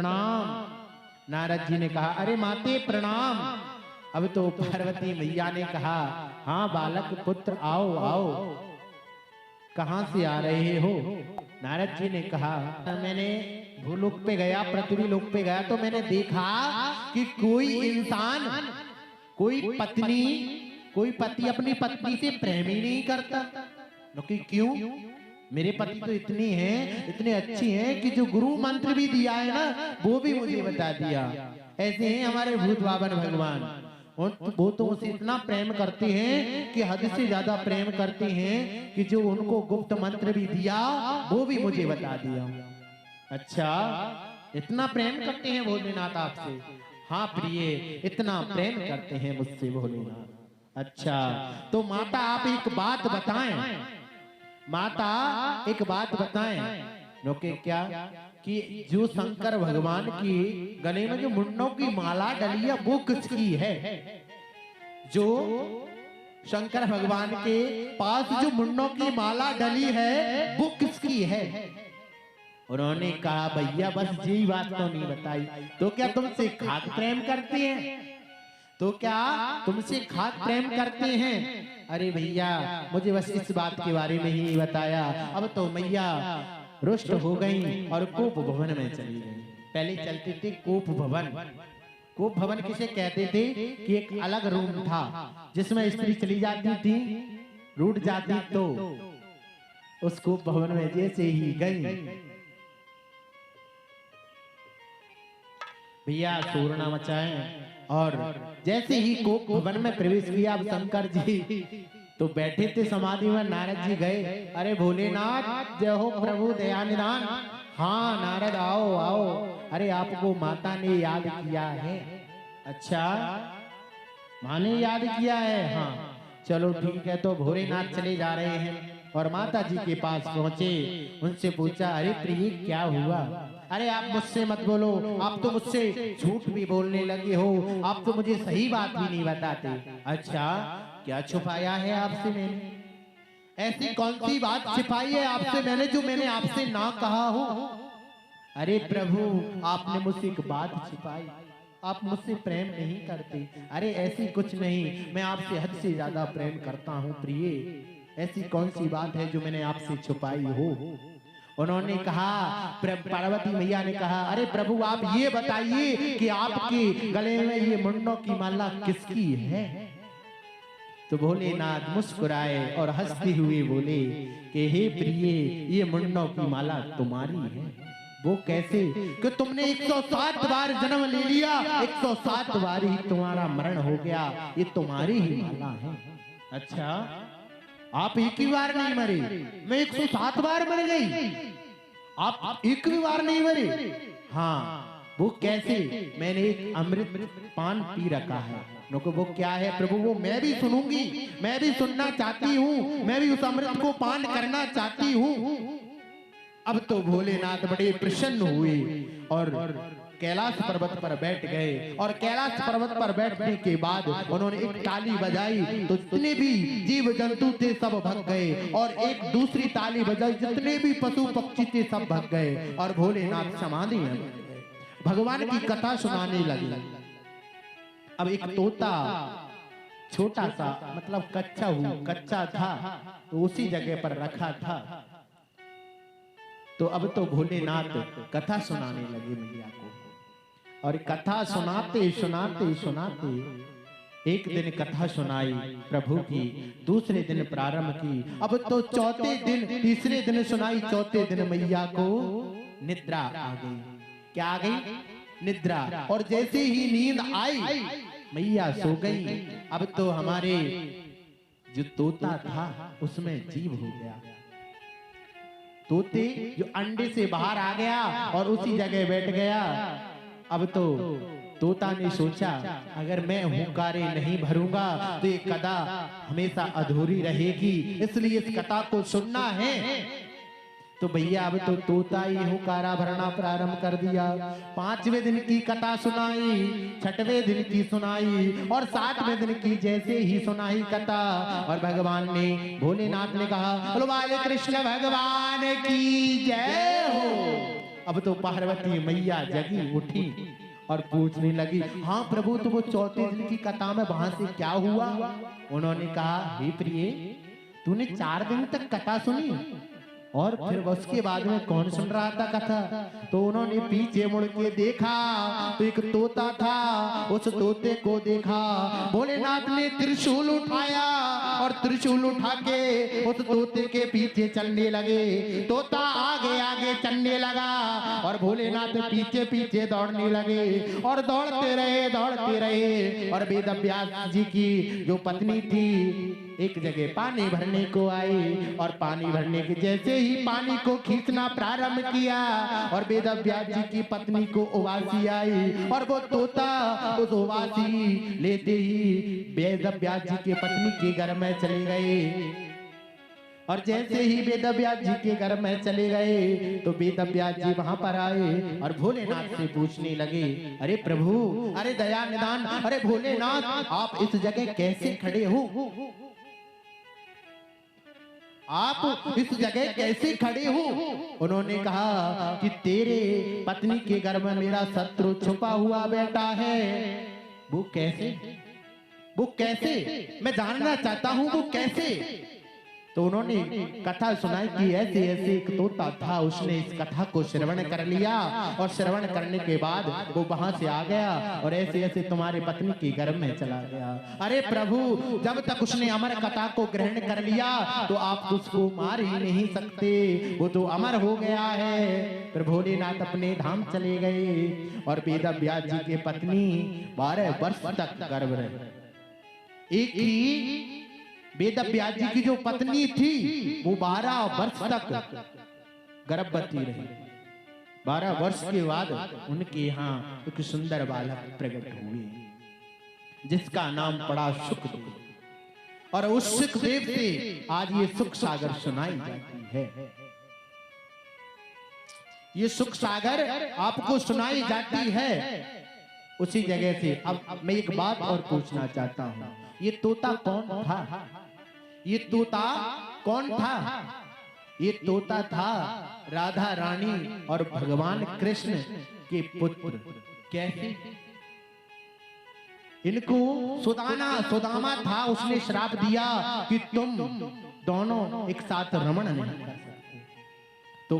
प्रणाम। नारद जी ने कहा अरे माते प्रणाम। अब तो पार्वती मैया ने कहा हाँ बालक पुत्र आओ आओ, कहां से आ रहे हो? नारद जी ने कहा मैंने भूलोक पे गया, पृथ्वी लोक पे गया तो मैंने देखा कि कोई इंसान, कोई पत्नी, कोई पति अपनी पत्नी से प्रेम ही नहीं करता। क्यों? मेरे पति तो इतनी हैं, इतने अच्छी हैं कि जो गुरु मंत्र भी दिया है ना वो भी मुझे बता दिया। ऐसे हैं हमारे भूत बाबन भगवान, वो तो उसे इतना प्रेम करते हैं कि हद से ज्यादा प्रेम करते हैं कि जो उनको गुप्त मंत्र भी दिया वो भी मुझे बता दिया। अच्छा, इतना प्रेम करते हैं भोलेनाथ आपसे? हाँ प्रिय, इतना प्रेम करते हैं मुझसे भोलेनाथ। अच्छा, तो माता आप एक बात बताएं, माता एक बात बताएं। लोके क्या कि जो शंकर भगवान की गले में जो मुंडों की माला डली है वो किसकी है? जो शंकर भगवान के पास जो मुंडों की माला डली है वो किसकी है? उन्होंने कहा भैया बस यही बात तो नहीं बताई। तो क्या तुमसे खाक प्रेम करते हैं? तो क्या तुमसे खाक प्रेम करते हैं? अरे भैया मुझे बस इस बात के बारे में ही बताया। अब तो मैया रुष्ट हो गई और कोप भवन में चली गई। पहले चलते थे कोप भवन। कोप भवन किसे कहते थे कि एक अलग रूम था जिसमें स्त्री चली जाती थी, रूठ जाती तो उस कोप भवन में जैसे ही गई भैया शोर ना मचाएं, और जैसे ही कोप भवन में प्रवेश किया अब शंकर जी तो बैठे थे समाधि में। नारद जी गए, अरे भोलेनाथ जय हो प्रभु दयानिधान। हाँ नारद आओ आओ, अरे आपको माता ने याद किया है। अच्छा, माँ ने याद किया है? हाँ चलो ठीक है। तो भोलेनाथ चले जा रहे हैं और माता जी के पास पहुंचे, उनसे पूछा अरे प्रिय क्या हुआ? अरे आप मुझसे मत बोलो, आप तो मुझसे झूठ भी बोलने लगे हो, आप तो मुझे सही बात भी नहीं बताते। अच्छा, क्या छुपाया है आपसे मैंने? ऐसी कौन सी बात छिपाई है आपसे मैंने जो मैंने आपसे ना कहा हो? अरे प्रभु आपने मुझसे एक बात छिपाई, आप मुझसे प्रेम नहीं करते। अरे ऐसी कुछ नहीं, मैं आपसे हद से ज्यादा प्रेम करता हूँ प्रिय। ऐसी कौन सी बात है जो मैंने आपसे छुपाई हो? उन्होंने कहा, पार्वती मैया ने कहा अरे प्रभु आप ये बताइए कि आपके गले में ये मुंडों की माला किसकी है? तो भोलेनाथ मुस्कुराए और हंसते हुए बोले कि हे प्रिय ये मुंडों की माला तुम्हारी है। वो कैसे? कि तुमने 107 बार जन्म ले लिया, 107 बार ही तुम्हारा मरण हो गया, ये तुम्हारी ही माला है। अच्छा, आप एक ही बार नहीं मरे, मैं 107 बार मर गई, आप एक भी बार नहीं मरे? हाँ वो कैसे? मैंने एक अमृत पान पी रखा है। वो क्या है प्रभु? वो मैं भी सुनूंगी, मैं भी सुनना चाहती हूँ, मैं भी उस अमृत को पान करना चाहती हूँ। अब तो भोलेनाथ बड़े प्रसन्न हुए और कैलाश पर्वत पर बैठ गए, और कैलाश पर्वत पर बैठने के बाद उन्होंने एक ताली बजाई तो जितने भी जीव जंतु थे सब भग गए, और एक दूसरी ताली बजाई जितने भी पशु पक्षी थे सब भग गए, और भोलेनाथ समाधि में भगवान की कथा सुनाने लगे। अब एक तोता छोटा सा मतलब कच्चा था तो उसी जगह पर रखा था। तो अब तो भोलेनाथ कथा सुनाने लगे मैया को, और कथा सुनाते सुनाते सुनाते एक दिन कथा सुनाई प्रभु की, दूसरे दिन प्रारंभ की, अब तो चौथे दिन, तीसरे दिन सुनाई, चौथे दिन मैया को निद्रा आ गई। क्या आ गई? निद्रा। और जैसे ही नींद आई मैया सो गई। अब तो हमारे जो तोता था उसमें जीव हो गया। तोते जो अंडे से बाहर आ गया और उसी जगह बैठ गया। अब तो तोता ने सोचा अगर मैं हुंकारे नहीं भरूंगा तो ये कथा हमेशा अधूरी रहेगी, इसलिए इस कथा को सुनना है। तो भैया अब तो तोता ही हुंकारा भरना प्रारंभ कर दिया। 5वें दिन की कथा सुनाई, 6वें दिन की सुनाई, और 7वें दिन की जैसे ही सुनाई कथा, और भगवान ने, भोलेनाथ ने कहा बोलो बाले कृष्ण भगवान की जय हो। अब तो पार्वती मैया जगी उठी और पूछने लगी, हाँ प्रभु, तो वो चौथे दिन की कथा में वहां से क्या हुआ? उन्होंने कहा, हे प्रिय, तूने 4 दिन तक कथा सुनी और फिर उसके बाद में कौन सुन रहा था कथा? तो उन्होंने पीछे मुड़ के देखा तो एक तोता था। उस तोते को देखा, भोलेनाथ ने त्रिशूल उठाया और त्रिशूल उठा के उस तोते के पीछे चलने लगे। तोता आगे आगे चलने लगा और भोलेनाथ पीछे पीछे दौड़ने लगे और दौड़ते रहे और वेद व्यास जी की जो पत्नी थी एक जगह पानी भरने को आई और पानी भरने के जैसे ही पानी को खींचना प्रारंभ किया और वेद व्यास जी की पत्नी को उवासी आई और वो तोता उस उवासी लेते ही वेद व्यास जी की पत्नी के घर में चले गए। और जैसे ही वेद व्यास जी के घर में चले गए तो वेद व्यास जी वहां पर आए और भोलेनाथ से पूछने लगे, अरे प्रभु, अरे दया निदान, अरे भोलेनाथ, आप इस जगह कैसे खड़े हो? आप इस जगह कैसे खड़े हो? उन्होंने कहा कि तेरे पत्नी के घर में मेरा शत्रु छुपा हुआ बैठा है। वो कैसे? मैं जानना चाहता हूं, वो कैसे? तो उन्होंने कथा सुनाई कि ऐसे ऐसे एक तोता था, उसने इस कथा को श्रवण कर लिया और श्रवण करने के बाद वो वहां से आ गया और ऐसे ऐसे तुम्हारे पत्नी के घर में चला गया। अरे प्रभु, जब तक उसने अमर कथा को ग्रहण कर लिया तो आप उसको मार ही नहीं सकते, वो तो अमर हो गया है। फिर भोलेनाथ अपने धाम चले गए और वेद व्यास जी की पत्नी 12 वर्ष तक गर्भ रही। एक ही वेद व्यास जी की जो पत्नी थी वो 12 वर्ष तक गर्भवती रही। 12 वर्ष के बाद उनके यहाँ एक सुंदर बालक प्रकट हुए जिसका नाम पड़ा सुखदेव, और उस सुखदेव से आज ये सुख सागर सुनाई जाती है। ये सुख सागर आपको सुनाई जाती है उसी जगह से। अब मैं एक बात और पूछना चाहता हूं, ये तोता कौन था? ये तोता कौन था? ये तोता था राधा रानी और भगवान कृष्ण के पुत्र। कैसे? इनको सुदामा था, उसने श्राप दिया कि तुम दोनों एक साथ रमण नहीं कर सकते। तो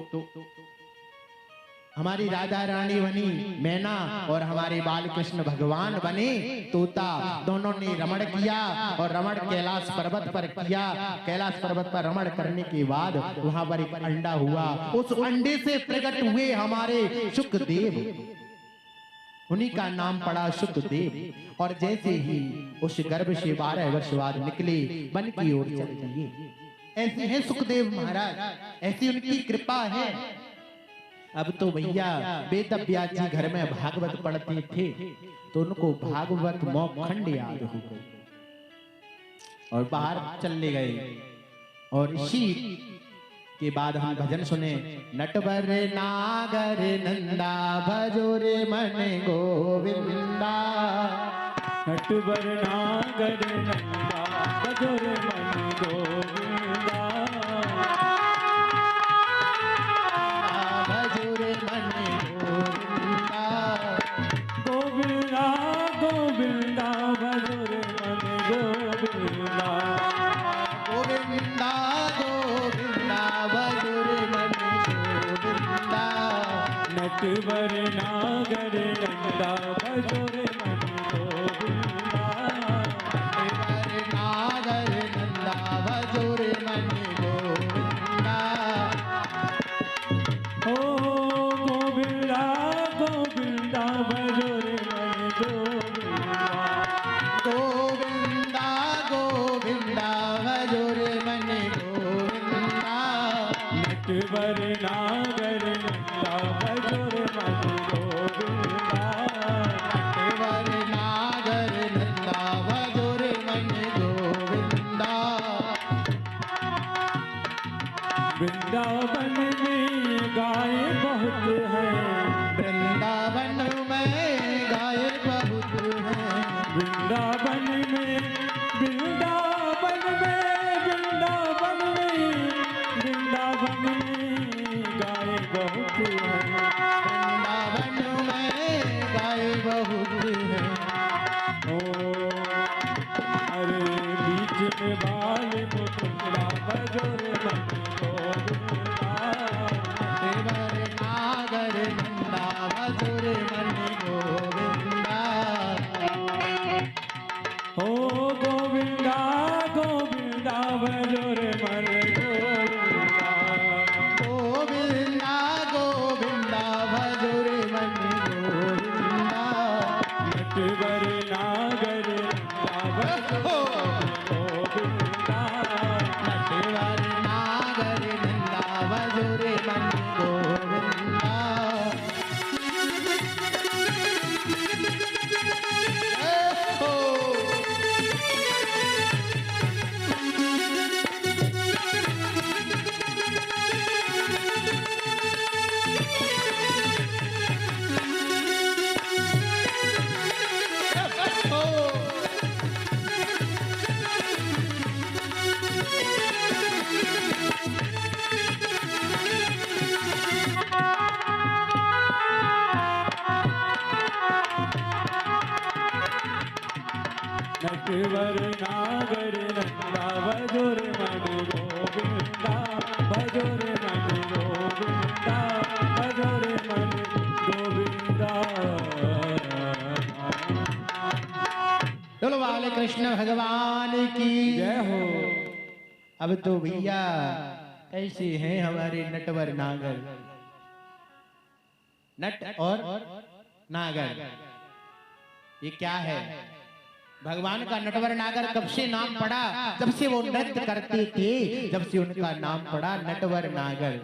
हमारी राधा रानी बनी मैना और हमारे बाल कृष्ण भगवान बने तोता। दोनों ने रमण किया और रमण कैलाश पर्वत पर किया। कैलाश पर्वत पर रमण करने के बाद वहां पर एक अंडा हुआ, उस अंडे से प्रकट हुए हमारे सुखदेव, उन्हीं का नाम पड़ा सुखदेव। और जैसे ही उस गर्भ से 12 वर्ष बाद निकले, वन की ओर चले दिए। ऐसे हैं सुखदेव महाराज, ऐसी उनकी कृपा है। अब तो भैया वेद व्यास जी घर में भागवत पढ़ते थे तो उनको भागवत मौखंड याद हो गई और बाहर चले गए। और इसी के बाद हम भजन सुने, नटवर नागर नंदा भजो रे मन गोविंदा। नटवर नागर नंदा भजो रे मन गोविंदा। गोविंदा गोविंदा भजो रे मन गोविंदा। गोविंदा गोविंदा भजो रे मन गोविंदा। नटवर नागर नंदा भजो रे मन गोविंदा। नटवर नागर नंदा भजो रे मन गोविंदा। ओ गोविंदा गोविंदा भजो रे मन गोविंदा। गोविंदा गोविंदा भजो रे मन गोविंदा। नटवर नागर नंदा भजो रे मन गोविंदा। नटवर नागर नंदा भजो रे मन गोविंदा। वृंदावन में गाय बहुत है, वृंदावन में गाय बहुत है। वृंदावन में वृंदावन में वृंदावन में वृंदावन में गाय बहुत है। बहुत है। ओ अरे बीच में बाल मुकुंदा बजो रे मन गोविंदा। देवर नागर नंदा मधुर मन गोविंदा। ओ गोविंदा गोविंदा बजो रे मन गोविंदा। गोविंदा गोविंदा मधुर मन गोविंदा। नटवर नागर नंदा बजो गोविंदा। नटवर नागर नंदा मधुर मन गोविंदा। हो नटवर नागर नंदा बजो रे मन गोविंदा। बजो रे मन गोविंदा। बजो रे मन गोविंदा। बोलो बाल कृष्ण भगवान की जय हो। अब तो भैया ऐसे हैं हमारे नटवर नागर। नट और नागर ये क्या है? भगवान का नटवर नागर कब से नाम पड़ा? जब से वो नृत्य करते थे, जब से उनका नाम पड़ा नटवर नागर।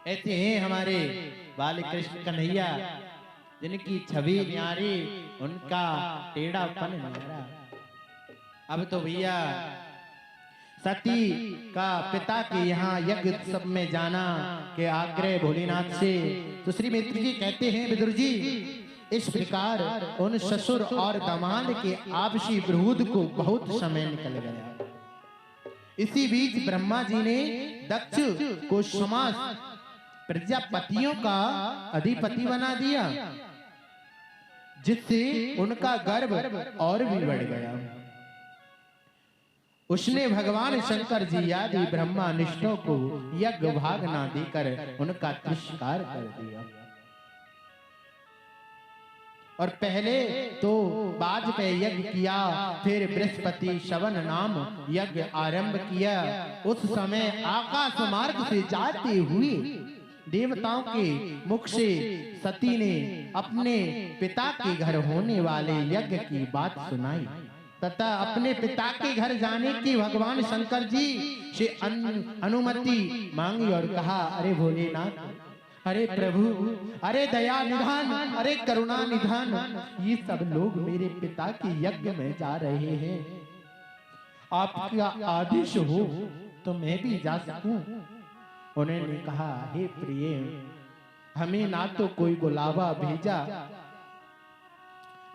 ऐसे हैं हमारे बाल कृष्ण कन्हैया, जिनकी छवि न्यारी, उनका टेढ़ापन न्यारा। अब तो भैया सती का पिता के यहाँ यज्ञ उत्सव में जाना के आग्रह भोलेनाथ से, तो श्री मित्र जी कहते हैं विदुर जी, इस प्रकार उन ससुर और दामाद के आपसी विरोध को बहुत समय निकल गया। इसी बीच ब्रह्मा जी ने दक्ष को समस्त प्रजापतियों का अधिपति बना दिया, जिससे उनका गर्व और भी बढ़ गया। उसने भगवान शंकर जी आदि ब्रह्मानिष्ठों को यज्ञ भाग ना देकर उनका तिरस्कार कर दिया। और पहले तो बाज पे यज्ञ किया, फिर बृहस्पति शवन नाम यज्ञ आरंभ किया। उस समय आकाश मार्ग से जाते हुए देवताओं के मुख से सती ने अपने पिता के घर होने वाले यज्ञ की बात सुनाई तथा अपने पिता के घर जाने की भगवान शंकर जी से अनुमति मांगी और कहा, अरे भोलेनाथ, अरे प्रभु, अरे दया निधान, अरे करुणा निधान, ये सब लोग मेरे पिता के यज्ञ में जा रहे हैं, आपका आदेश हो तो मैं भी जा सकूं। उन्होंने कहा, हे प्रिय, हमें ना तो कोई बुलावा भेजा,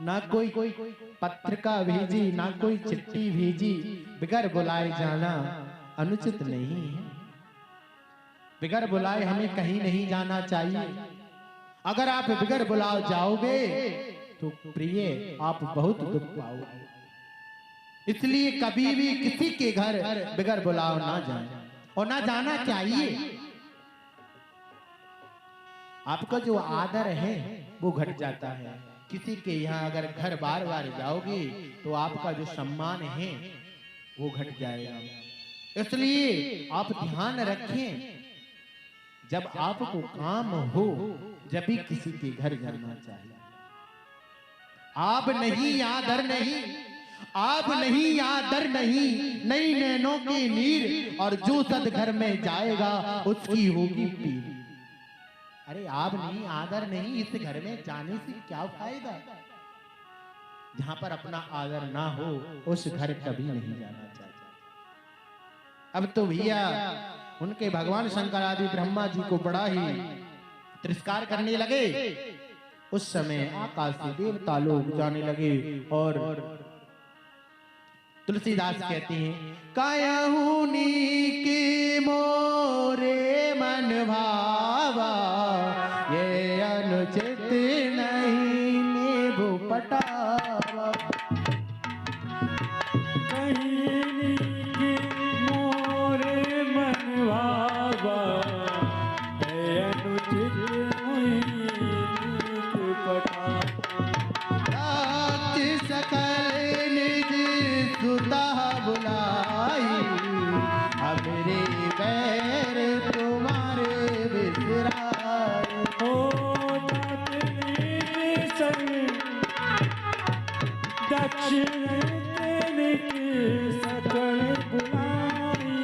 ना कोई पत्रिका भेजी, ना कोई चिट्ठी भेजी, बगैर बुलाए जाना अनुचित नहीं है। बगैर बुलाए हमें कहीं नहीं जाना चाहिए। अगर आप बगैर बुलाए जाओगे तो प्रिय आप बहुत दुख पाओगे। इसलिए कभी भी किसी के घर बगैर बुलाओ ना जाए, और ना जाना चाहिए। आपका जो आदर है वो घट जाता है। किसी के यहाँ अगर घर बार बार जाओगे तो आपका जो सम्मान है वो घट जाएगा। इसलिए आप ध्यान रखें, जब आपको काम हो जब भी किसी के घर जाना चाहिए। आप नहीं आदर नहीं, आप नहीं आदर नहीं, नई नैनों की नीर, और जो सद घर में जाएगा उसकी होगी पीर। अरे आप नहीं आदर नहीं, इस घर में जाने से क्या फायदा? जहां पर अपना आदर ना हो उस घर कभी नहीं जाना चाहिए। अब तो भैया उनके भगवान शंकर आदि ब्रह्मा जी को बड़ा ही तिरस्कार करने लगे। उस समय आकाश से देवता लोग जाने लगे और तुलसीदास कहते हैं, कायहुनी के मोरे मन भावा, ये अनुचित नहीं पटावा। कहीं की मोरे मनवावा है अनुचित हुई पटा। सकल निज सुता बुलाई, हमरे बैर तुम्हारे बिसराए। हो दक्षिण सकल बुलाई,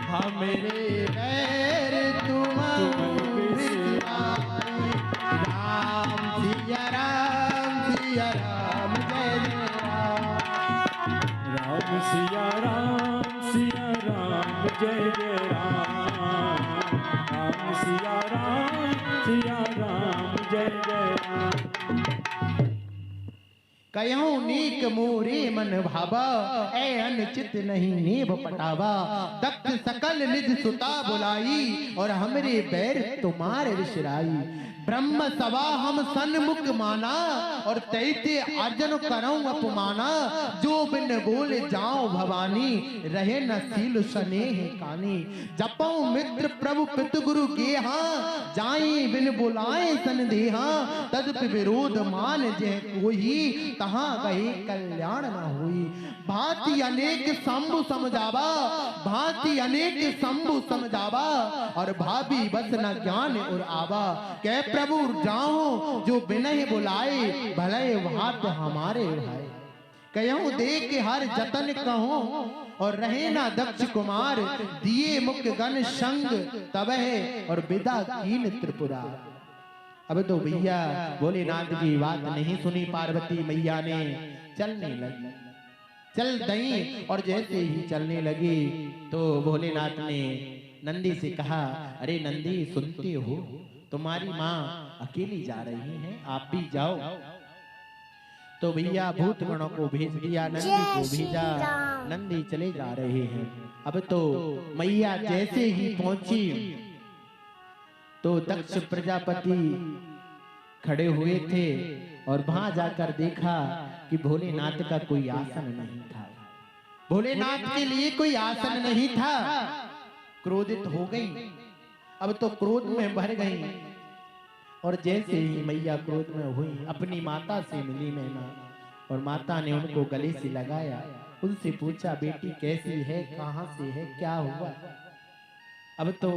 हमरे बैर तुम्हारे बिसराए। राम सिया राम सिया राम जय जय राम। राम सिया राम जय जय राम। राम सिया राम जय जय राम। कयहूँ नीक मोरे मन भावा, ऐ अनुचित नहीं नेब पटावा। दक्ष सकल निज सुता बुलाई, और हमरे बैर तुम्हारे विसराई। ब्रह्म सभा हम सन्मुख माना, और तैते अर्जन करऊं अपमाना। जो बिन बोले जाऊं भवानी, रहे न सील स्नेह कानी। जपऊं मित्र प्रभु पितु गुरु गेहा, जाई बिन बुलाए सनदेहा। तदपि विरोध मान जय कोई, तहाँ गए कल्याण न हुई। भांति अनेक शंभु समझावा, भांति अनेक शंभु समझावा। और भाभी बस न ज्ञान और आवा। कह प्रभु जाओ जो बिनहि बुलाए, भले भात हमारे भाई। कहूँ देख हर जतन कहूँ, और रहे ना दक्ष कुमार। दिए मुख गण संग तब है, और विदा कीन त्रिपुरा। अब तो भैया भोलेनाथ की बात नहीं सुनी पार्वती मैया ने, चलने लगी। चल दई, और जैसे ही चलने लगी तो भोलेनाथ ने नंदी से कहा, अरे नंदी सुनते हो, तुम्हारी माँ अकेली जा रही है, आप भी जाओ। तो भैया भूत गणों को भेज दिया, नंदी को भेजा, नंदी चले जा रहे हैं। अब तो मैया जैसे ही पहुंची तो दक्ष प्रजापति खड़े हुए थे, और वहां जाकर देखा कि भोलेनाथ का कोई आसन नहीं था। भोलेनाथ के लिए कोई आसन नहीं था। क्रोधित हो गई, अब तो क्रोध में भर गई। और जैसे ही मैया क्रोध में हुई, अपनी माता से मिली मैना, और माता ने उनको गले से लगाया। उनसे पूछा, बेटी कैसी है, कहां से है, क्या हुआ। अब तो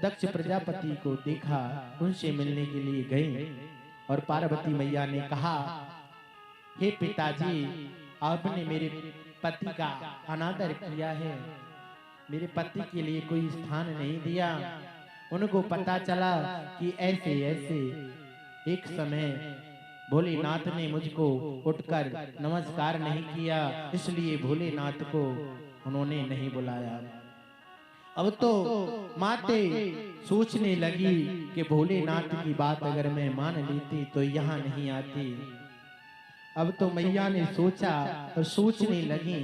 दक्ष प्रजापति को देखा, उनसे मिलने के लिए गए। और पार्वती मैया ने कहा, हे पिताजी, आपने मेरे पति का अनादर किया है, मेरे पति के लिए कोई स्थान नहीं दिया। उनको पता चला कि ऐसे ऐसे एक समय भोलेनाथ ने मुझको उठकर नमस्कार नहीं किया, इसलिए भोलेनाथ को उन्होंने नहीं बुलाया। अब तो माते सोचने लगी कि भोलेनाथ की बात अगर मैं मान लेती तो यहाँ नहीं आती। अब तो मैया ने सोचा और सोचने लगी,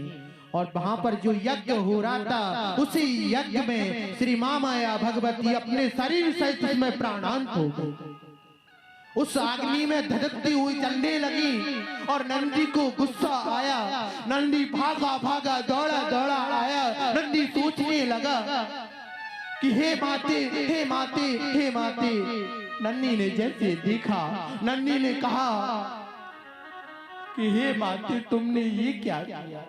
और वहां पर जो यज्ञ हो रहा था, उसी यज्ञ में श्री मां माया भगवती अपने शरीर सहित उसमें प्राणांत हो गई। उस अग्नि में धधकती हुई चलने लगी, और नंदी को गुस्सा आया। नंदी भागा भागा दौड़ा दौड़ा आया। नंदी सोचने लगा कि हे माते, हे माते, हे माते। नंदी ने जैसे देखा, नंदी ने कहा कि हे माते, तुमने ये क्या किया।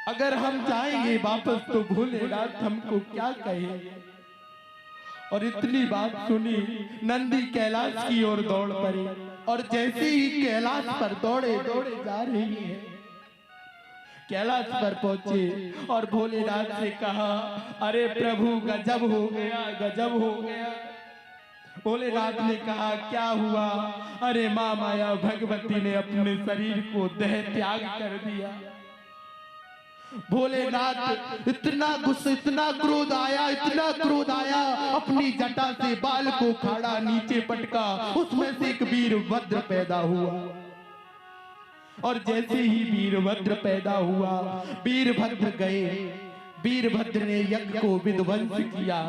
अगर हम जाएंगे वापस तो भोलेनाथ हमको क्या कहेंगे। और इतनी बात सुनी, नंदी कैलाश की ओर दौड़ पड़ी, और जैसे ही कैलाश पर दौड़े दौड़े जा रही है। कैलाश पर पहुंचे और भोलेनाथ से कहा, अरे प्रभु गजब हो गया, गजब हो गया। भोलेनाथ ने कहा, क्या हुआ। अरे मां माया भगवती ने अपने शरीर को देह त्याग कर दिया। भोलेनाथ इतना गुस्सा, इतना क्रोध आया, इतना क्रोध आया, अपनी जटा से बाल को खाड़ा नीचे पटका, उसमें से एक वीरभद्र पैदा हुआ। और जैसे ही वीरभद्र पैदा हुआ, वीरभद्र गए, वीरभद्र ने यज्ञ को विध्वंस किया।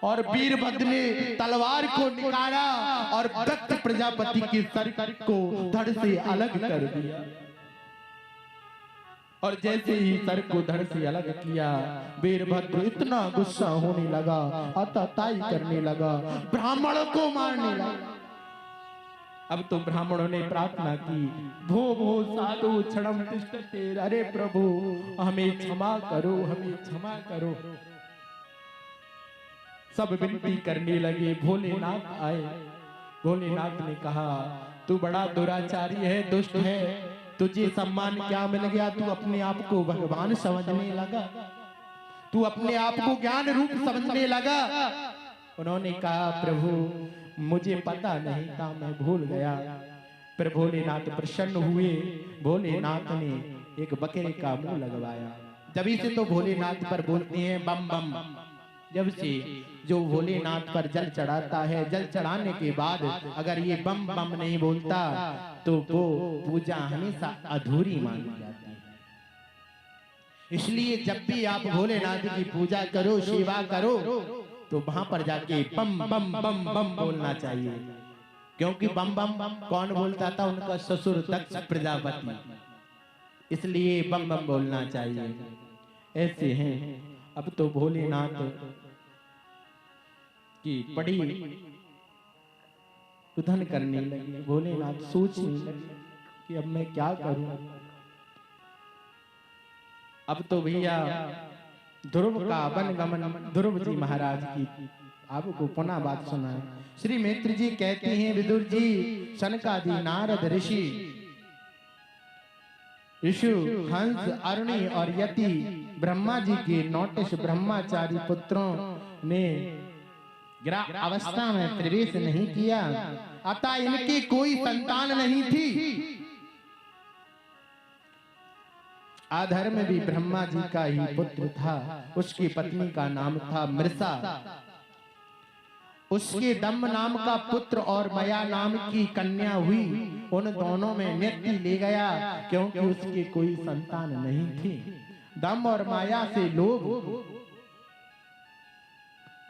और वीरभद्र ने तलवार को निकाला और दक्ष प्रजापति के सर को धड़ से अलग कर दिया। और जैसे ही सर को धड़ से अलग किया, वीरभद्र इतना गुस्सा होने लगा, अतताई करने लगा, ब्राह्मणों को मारने लगा। अब तो ब्राह्मणों ने प्रार्थना की, भो भो साधु क्षणम तिष्ठते, अरे प्रभु हमें क्षमा करो, हमें क्षमा करो। सब विनती करने लगे। भोलेनाथ आए। भोलेनाथ ने कहा, तू बड़ा दुराचारी है, दुष्ट है, तुझे सम्मान क्या मिल गया? तू अपने आप को भगवान समझने लगा, तू अपने आप को ज्ञान रूप समझने लगा। उन्होंने कहा, प्रभु मुझे पता नहीं था, मैं भूल गया। फिर भोलेनाथ प्रसन्न हुए। भोलेनाथ ने एक बकरे का मुंह लगवाया। जब से तो भोलेनाथ पर बोलते हैं बम बम। जब से जो भोलेनाथ पर जल चढ़ाता है, जल चढ़ाने के बाद अगर ये बम बम नहीं बोलता तो वो पूजा हमेशा अधूरी मानी जाती है। इसलिए जब भी आप भोलेनाथ की पूजा करो, सेवा करो, तो वहां पर जाके बम बम बम बम बोलना चाहिए। क्योंकि बम बम कौन बोलता था? उनका ससुर दक्ष प्रजापति। इसलिए बम बम बोलना चाहिए। ऐसे हैं। अब तो भोलेनाथ की बड़ी उधन करने लगे। भोलेनाथ सोचने लगे कि अब मैं क्या करूं। अब तो भैया ध्रुव का वनगमन, ध्रुव जी महाराज की आपको पुनः बात सुनाए। श्री मित्र जी कहते हैं, विदुर जी, सनकादि नारद ऋषि, ऋषु, हंस, अरुणी और यति ब्रह्मा जी के 9 ब्रह्मचारी पुत्रों ने अवस्था में प्रवेश नहीं किया, अतः इनकी कोई संतान नहीं थी। आधर्म भी ब्रह्मा जी का ही पुत्र था। उसकी पत्नी का नाम था मृषा। उसके दम्भ नाम का पुत्र और मया नाम की कन्या हुई। उन दोनों में नृत्य ले गया, क्योंकि उसकी कोई संतान नहीं थी। दम्भ और माया से लोभ,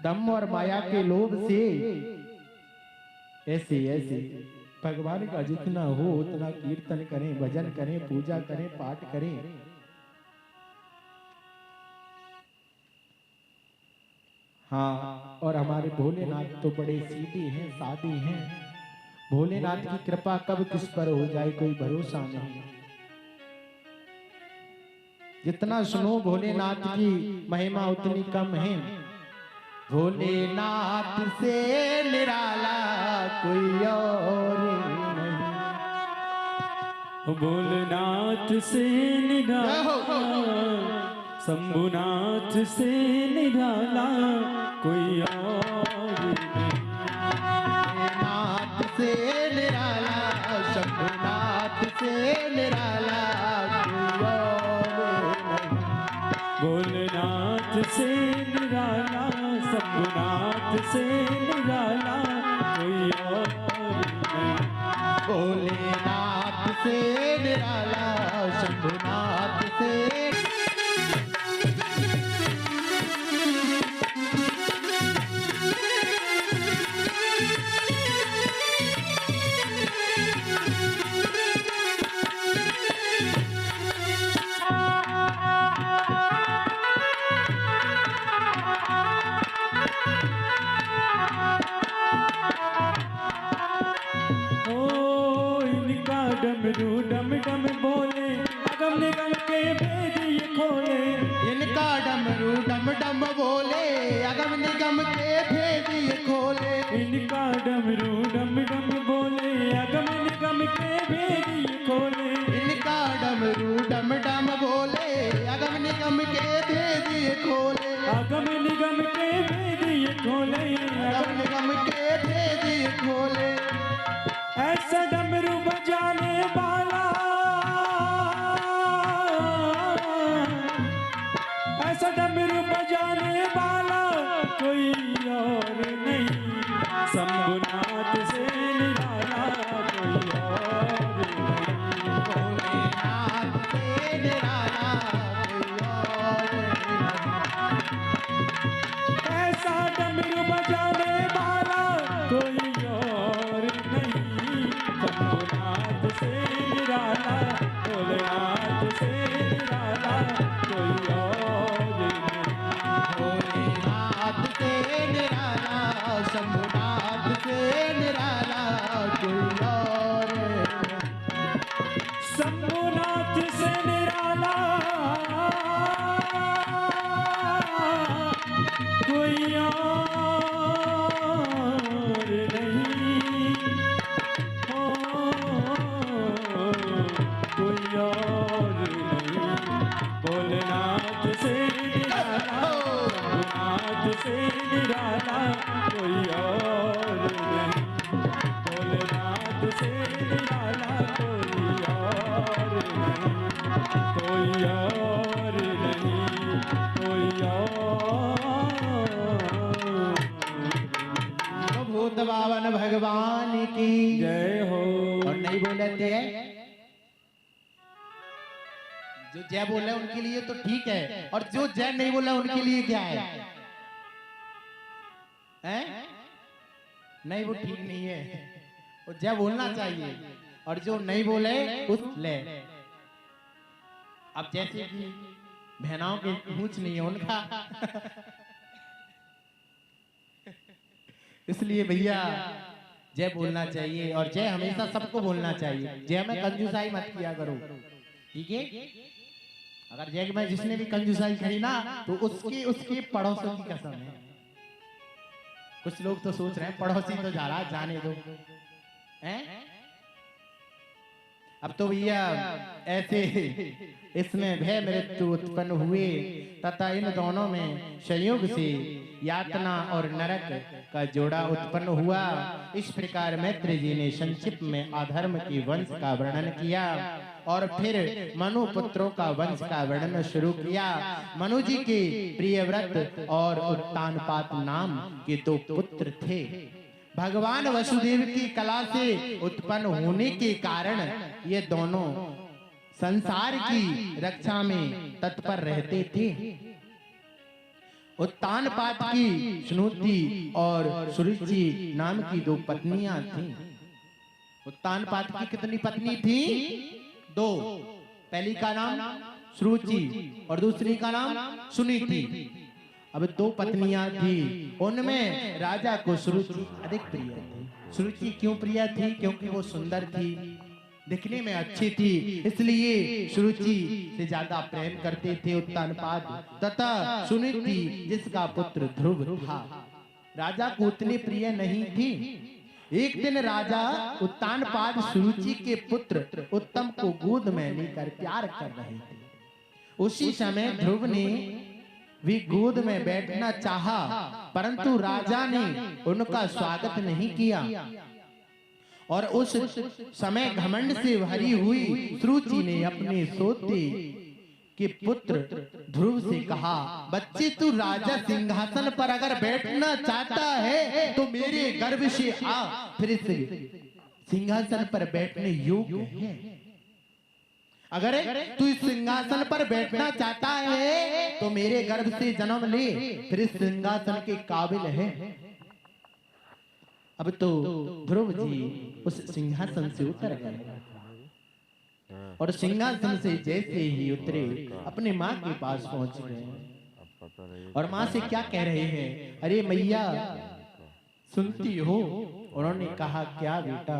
दम्भ और माया के लोभ से ऐसे ऐसे भगवान का जितना हो उतना कीर्तन करें, भजन करें, पूजा करें, पाठ करें। हाँ, और हमारे भोलेनाथ तो बड़े सीधे हैं, साधे हैं। भोलेनाथ की कृपा कब किस पर हो जाए कोई भरोसा नहीं। जितना सुनो भोलेनाथ की महिमा उतनी कम है। भोलेनाथ से निराला कोई और नहीं। भोलेनाथ से निराला, शंभुनाथ से निराला कोई और नहीं। नाथ से निराला, शंभुनाथ से निराला कोई और नहीं। भोलेनाथ से निराला, शंभुनाथ से निराला कोई और नहीं। भोलेनाथ से निराला, शंभुनाथ से डमरू डम डम बोले, अगम निगम के भेद ये खोले। इनका डमरू डम डम बोले, अगम निगम के भेद ये खोले। इनका डमरू डम डम बोले, अगम निगम के भेद ये खोले। इनका डमरू डम डम बोले, अगम निगम के भेद ये खोले। अगम निगम के भेद ये खोले, अगम निगम के भेद ये खोले। ऐसा डमरू बजाने वाला, ऐसा डमरू बजाने वाला कोई और नहीं। शंभुनाथ से निराला कोई और नहीं। भोलेनाथ से निराला कोई और नहीं। ऐसा डमरू शंभुनाथ से निराला कोई और शंभुनाथ से निराला कोई और नहीं हो, कोई और नहीं। भोलेनाथ से निराला, शंभुनाथ से निराला कोई और नहीं। भोलेनाथ से निराला कोई और नहीं, कोई और नहीं, कोई और। भूत बावन भगवान की जय हो। और नहीं बोलते हैं जो जय बोले उनके लिए तो ठीक है, और जो जय नहीं बोला उनके लिए क्या है? हैं? नहीं, वो ठीक नहीं है। वो जय बोलना चाहिए, और जो नहीं बोले उस ले। अब जैसे कि बहनाओं के पूछ नहीं है उनका इसलिए भैया जय बोलना चाहिए, और जय हमेशा सबको बोलना चाहिए। जय में कंजूसाई मत किया करो, ठीक है? अगर जय में जिसने भी कंजूसाई करी ना तो उसकी उसके पड़ोसियों की कसम है। कुछ लोग तो सोच रहे हैं पड़ोसी तो जा रहा, जाने दो हैं? अब तो भैया ऐसे इसमें भय मृत्यु उत्पन्न हुए तथा इन दोनों में संयोग से यातना और नरक का जोड़ा उत्पन्न हुआ। इस प्रकार मैत्री जी ने संक्षिप्त में अधर्म की वंश का वर्णन किया और फिर मनु पुत्रों का वंश का वर्णन शुरू किया। मनु जी के प्रियव्रत और उत्तानपाद नाम के दो पुत्र थे। भगवान वसुदेव की कला से उत्पन्न होने के कारण ये दोनों संसार की रक्षा में तत्पर रहते थे। उत्तानपाद की सुनुति और सुरुचि नाम की दो पत्नियां थीं। उत्तानपाद की कितनी पत्नी थी? दो। पहली का नाम सुरुचि और दूसरी का नाम सुनीति। अब दो पत्नियां थी, उनमें राजा को सुरुचि अधिक प्रिय थी। सुरुचि क्यों प्रिय थी? क्योंकि वो सुंदर थी, दिखने में अच्छी थी, इसलिए सुरुचि से ज्यादा प्रेम करते थे उत्तानपाद। तथा सुनीति जिसका पुत्र ध्रुव था, राजा को उतनी प्रिय नहीं थी। एक दिन राजा उत्तानपाद सुरुचि के पुत्र उत्तम को गोद में लेकर प्यार कर रहे थे। उसी समय ध्रुव ने भी गोद में बैठना चाहा, परंतु राजा ने उनका स्वागत नहीं किया। और उस समय घमंड से भरी हुई सुरुचि ने अपने सोते के पुत्र ध्रुव से कहा, बच्चे तू राजा सिंहासन पर अगर बैठना चाहता है तो मेरे गर्भ से आ, फिर इस सिंहासन पर बैठने योग्य है। अगर तू इस सिंहासन पर बैठना चाहता है तो मेरे गर्भ से जन्म ले, फिर इस सिंहासन के काबिल है। अब तो ध्रुव जी उस सिंहासन से उतर गए और सिंहासन से जैसे ही उतरे अपने माँ के पास पहुंच गए और माँ से क्या कह रहे हैं, अरे मैया सुनती हो? उन्होंने कहा, क्या बेटा?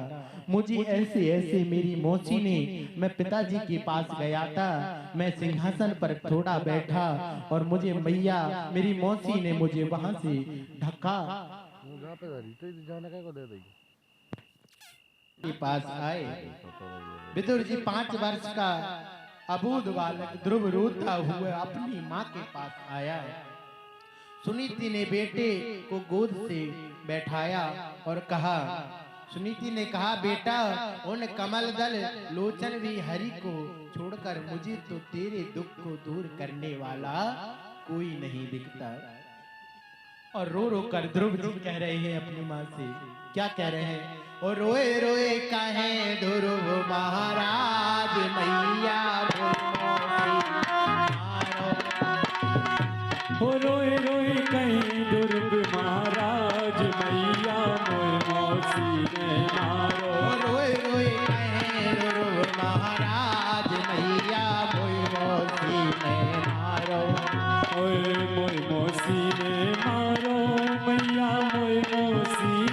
मुझे ऐसे ऐसे मेरी मौसी ने, मैं पिताजी के पास गया था, मैं सिंहासन पर थोड़ा बैठा और मुझे मैया मेरी मौसी ने मुझे वहां से ढका के पास आए। विदुर जी 5 वर्ष का अबूझ बालक ध्रुव रोता हुआ अपनी माँ के पास आया। सुनीति ने बेटे को गोद से बैठाया और कहा, सुनीति ने कहा, बेटा उन कमल दल लोचन भी हरि को छोड़कर मुझे तो तेरे दुख को दूर करने वाला कोई नहीं दिखता। और रो रो कर ध्रुव जी कह रहे हैं अपनी माँ से, क्या कह रहे हैं? और रोए रोए कहे ध्रुव महाराज मैया रोए रोए कहीं ध्रुव महाराज मैया मोर मौसी ने मारो। रोए रोए कहे ध्रुव महाराज मैया मोर मौसी ने मारो। मोर मौसी ने मारो, मैया मोर मौसी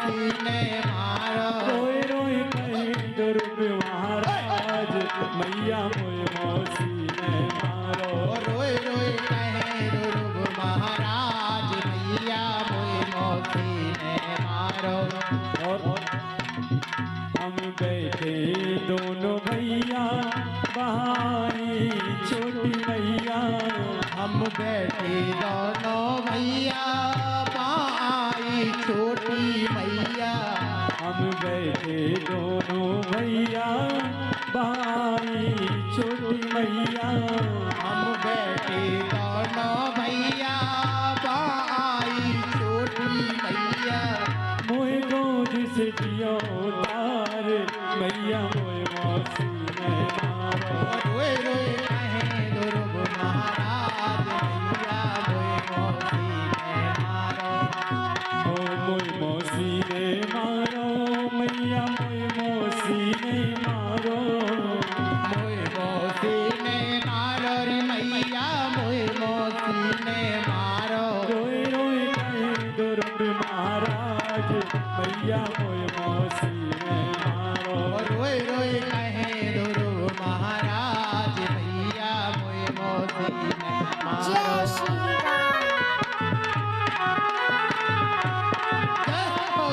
मौसी ने मारो। रोई रोई कहे ध्रुव महाराज मैया मोई मौसी ने मारो। रोई रोई कहे ध्रुव महाराज मैया मोई मौसी ने मारो। और हम बैठे दोनों भैया बहाई छोटी मैया। हम बैठे दोनों भैया बाई छोटी मैया। हम बैठे दोनों भैया बहाई छोटी मैया। हम बैठे दोनों भैया बाई छोटी मैया। मोए गोद से दियो तार मैया मोए मौसी ने मारो। रोए रोए कहे ध्रुव महाराज मैया मोए मौसी ने मारो। ओ मोए मौसी ने मारो मैया मोए मौसी ने मारो। मोए मौसी ने मारो रे मैया मोए मौसी ने मारो। रोए रोए कहे ध्रुव महाराज मैया मोए मौसी ने मारो। रोए रोए कहे ध्रुव महाराज मैया मोए मौसी ने मारो। जय श्री राम। जय हो।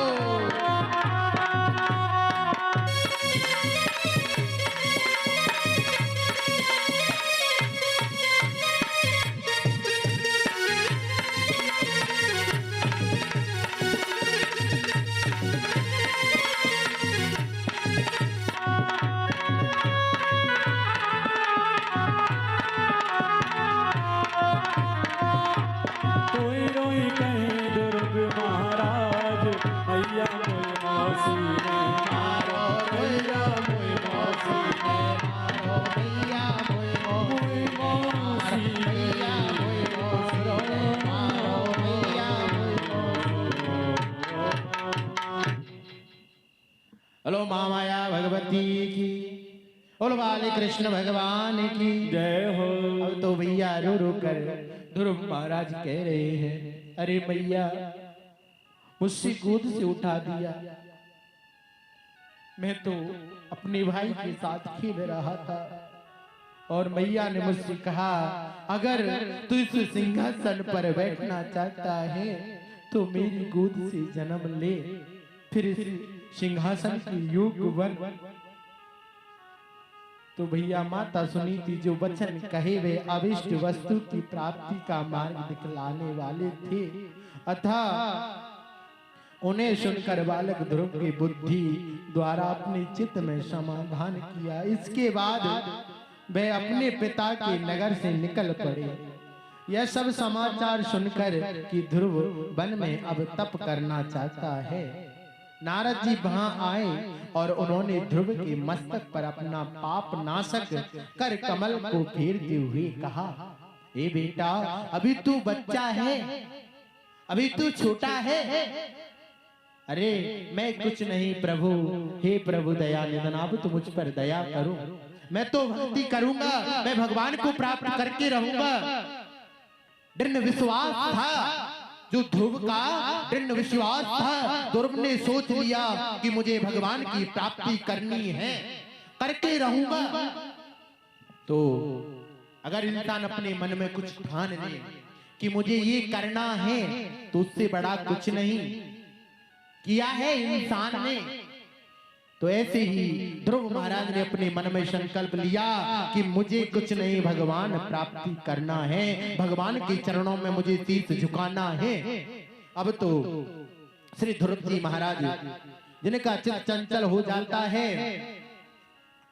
रोई रोई कहे ध्रुव महाराज मैया मोए मौसी ने मारो। मैया मोए मौसी ने मारो। मैया मोए मोए मौसी मैया मोए मौसी ने मारो। मैया मोए हेलो महामाया भगवती की, बोलो बाले कृष्ण भगवान की। जय हो। अब तो भैया रो रो कर ध्रुव महाराज कह रहे हैं, अरे भैया मुझसे गोद से उठा दिया, मैं तो अपने भाई के साथ खेल रहा था और मैया ने मुझसे कहा अगर तू इस सिंहासन पर बैठना चाहता है तो मेरी गोद से जन्म ले, फिर इस सिंहासन की योग वर। तो भैया माता सुनीति जो वचन कहे वे अविष्ट वस्तु की प्राप्ति का मार्ग दिखलाने वाले थे, अतः उन्हें सुनकर बालक ध्रुव की बुद्धि द्वारा अपने चित्त में समाधान किया। इसके बाद वे अपने पिता के नगर से निकल पड़े। यह सब समाचार सुनकर कि ध्रुव वन में अब तप करना चाहता है, नारद जी वहां आए और उन्होंने ध्रुव के मस्तक पर अपना पाप नाशक कर कमल को फेरते हुए कहा, ए बेटा अभी तू बच्चा है, अभी तू छोटा है। अरे मैं कुछ नहीं प्रभु, हे प्रभु दया निधन, अब तो मुझ पर दया करो, मैं तो भक्ति करूंगा, मैं भगवान को प्राप्त करके रहूंगा। दृढ़ विश्वास था जो ध्रुव का दृढ़ विश्वास था, ध्रुव ने सोच लिया कि मुझे भगवान की प्राप्ति करनी है, करके रहूंगा। तो अगर इंसान अपने मन में कुछ ठान ले कि मुझे ये करना है तो उससे बड़ा कुछ नहीं किया है इंसान ने। तो ऐसे ही ध्रुव महाराज ने अपने मन में संकल्प लिया कि मुझे कुछ नहीं, भगवान प्राप्ति करना है, भगवान के चरणों में मुझे शीश झुकाना है। अब तो श्री ध्रुव जी महाराज जिनका चित्त चंचल हो जाता है,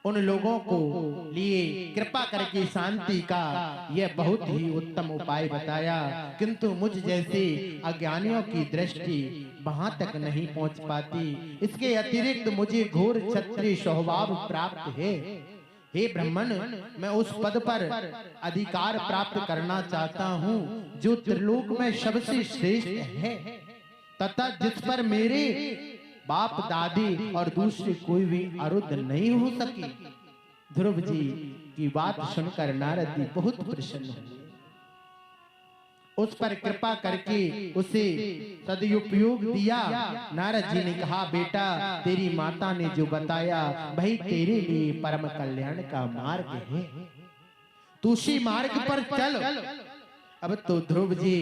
उन लोगों को लिए कृपा करके शांति का यह बहुत ही उत्तम उपाय बताया, किंतु मुझ जैसे अज्ञानियों की दृष्टि वहां तक नहीं पहुंच पाती। इसके अतिरिक्त मुझे घोर क्षत्रिय स्वभाव प्राप्त है। हे ब्राह्मण, मैं उस पद पर अधिकार प्राप्त करना चाहता हूँ जो त्रिलोक में सबसे श्रेष्ठ है, तथा जिस पर मेरे बाप दादी और दूसरे कोई भी आरुद्ध नहीं हो सके। ध्रुव जी की बात सुनकर नारद जी बहुत प्रसन्न हुए। उस पर कृपा करके उसे सदुपयोग दिया। नारद जी ने कहा, बेटा तेरी माता ने जो बताया भाई तेरे लिए परम कल्याण का मार्ग है, तू उसी मार्ग पर चल। अब तो ध्रुव जी,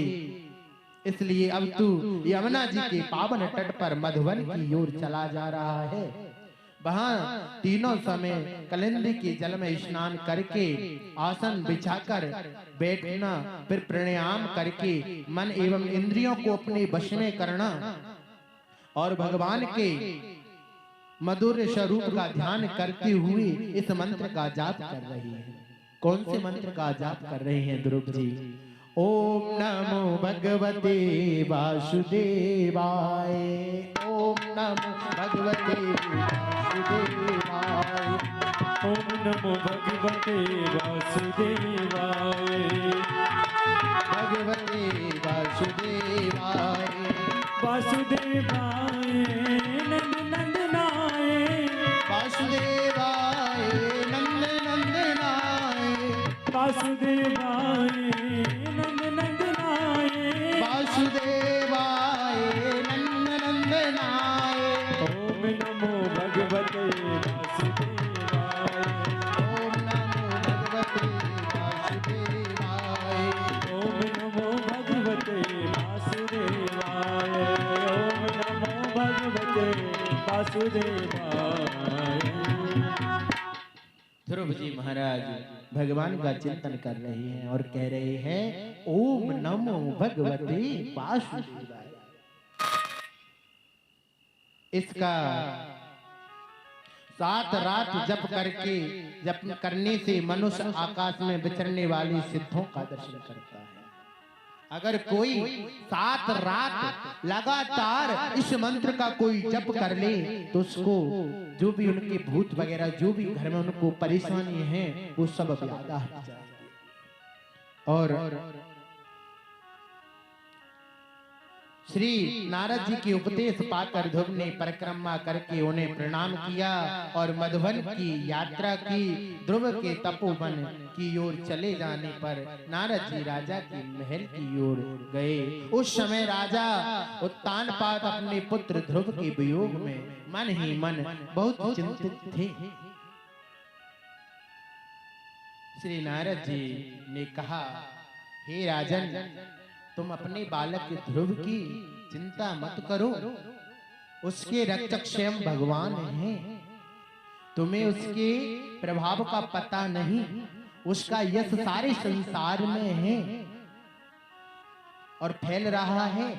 इसलिए अब तू यमुना जी के पावन तट पर मधुवन की ओर चला जा रहा है। वहां तीनों समय कलिंदी के जल में स्नान करके आसन बिछाकर बैठना, फिर प्राणायाम करके मन एवं इंद्रियों को अपने वश में करना और भगवान के मधुर स्वरूप का ध्यान करते हुए इस मंत्र का जाप कर रही है। कौन से मंत्र का जाप कर रहे हैं ध्रुव जी? ओम नमो भगवते वासुदेवाय, ओम नमो भगवते वासुदेवाय, ओम नमो भगवते वासुदेवाय, भगवते वासुदेवाय, वासुदेवाय नंद नंदनाय, वासुदेवाय नंद नंदनाय, वासुदेवाय नंद नंदनाय, वासुदेवाय नंद नंदनाय। ओम नमो भगवते वासुदेवाय, ओम नमो भगवते वासुदेवाय, ओम नमो भगवते वासुदेवाय, ओम नमो भगवते वासुदेवाय। ध्रुव जी महाराज भगवान का चिंतन कर रहे हैं और कह रहे हैं ओम नमो भगवते वासुदेवाय। इसका 7 रात जप करके, जप करने से मनुष्य आकाश में विचरने वाली सिद्धों का दर्शन करता है। अगर कोई 7 रात लगातार इस मंत्र का कोई जप कर ले तो उसको जो भी उनके भूत वगैरह जो भी घर में उनको परेशानी है वो सब ज्यादा हट जाएगी। और श्री नारद जी के उपदेश पाकर ध्रुव ने परिक्रमा करके उन्हें प्रणाम किया और मधुवन की यात्रा की। ध्रुव के तपोवन की ओर चले जाने पर नारद जी राजा के महल की ओर गए। उस समय राजा उत्तानपाद अपने पुत्र ध्रुव के वियोग में मन ही मन बहुत चिंतित थे। श्री नारद जी ने कहा, हे राजन, तुम अपने बालक ध्रुव की चिंता मत करो, उसके रक्षक स्वयं भगवान हैं। तुम्हें उसके प्रभाव का पता नहीं, उसका यश सारे संसार में है और फैल रहा है।